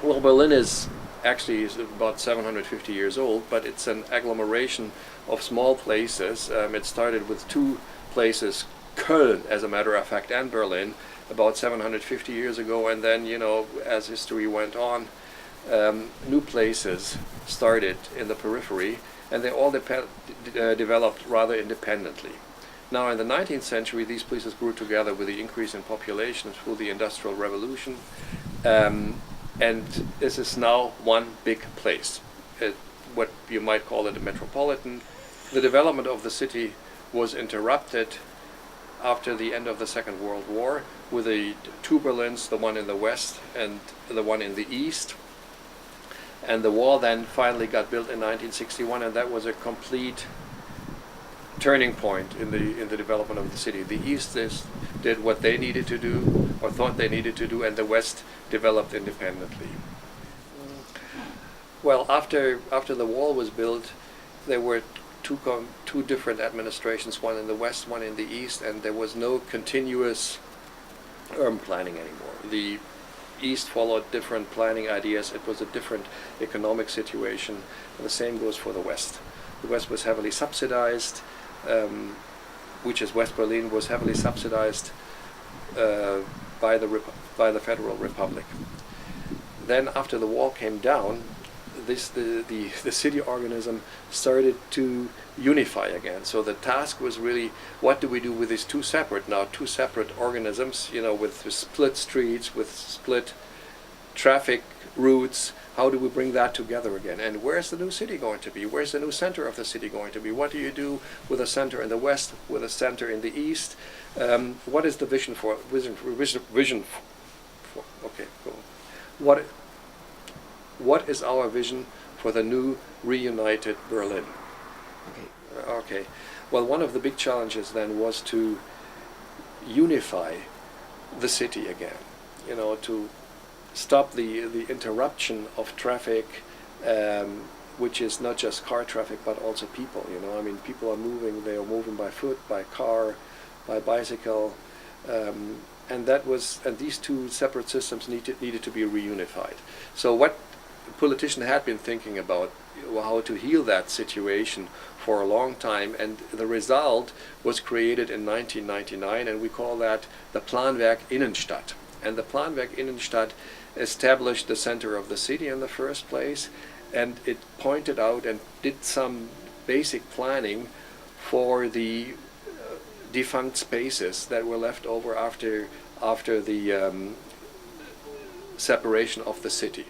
Well, Berlin is actually is about 750 years old, but it's an agglomeration of small places. It started with two places, Köln, as a matter of fact, and Berlin, about 750 years ago, and then, as history went on, new places started in the periphery, and they all developed rather independently. Now, in the 19th century, these places grew together with the increase in population through the Industrial Revolution. And this is now one big place, what you might call it a metropolitan. The development of the city was interrupted after the end of the Second World War with the two Berlins, the one in the west and the one in the east. And the wall then finally got built in 1961, and that was a complete turning point in the development of the city. The East did what they needed to do, or thought they needed to do, and the West developed independently. Well, after the wall was built, there were two different administrations, one in the West, one in the East, and there was no continuous urban planning anymore. The East followed different planning ideas. It was a different economic situation, and the same goes for the West. The West was heavily subsidized, which is West Berlin was heavily subsidized by the Federal Republic. Then, after the wall came down, the city organism started to unify again. So the task was really, what do we do with these two separate organisms? With split streets, with split traffic routes. How do we bring that together again? And where's the new city going to be? Where's the new center of the city going to be? What do you do with a center in the west, with a center in the east? What is the vision for? Okay, cool. What is our vision for the new reunited Berlin? Okay. Well, one of the big challenges then was to unify the city again. To stop the interruption of traffic, which is not just car traffic but also people. People are moving. They are moving by foot, by car, by bicycle, and these two separate systems needed to be reunified. So what the politician had been thinking about how to heal that situation for a long time, and the result was created in 1999, and we call that the Planwerk Innenstadt. And the Planwerk Innenstadt established the center of the city in the first place, and it pointed out and did some basic planning for the defunct spaces that were left over after the separation of the city.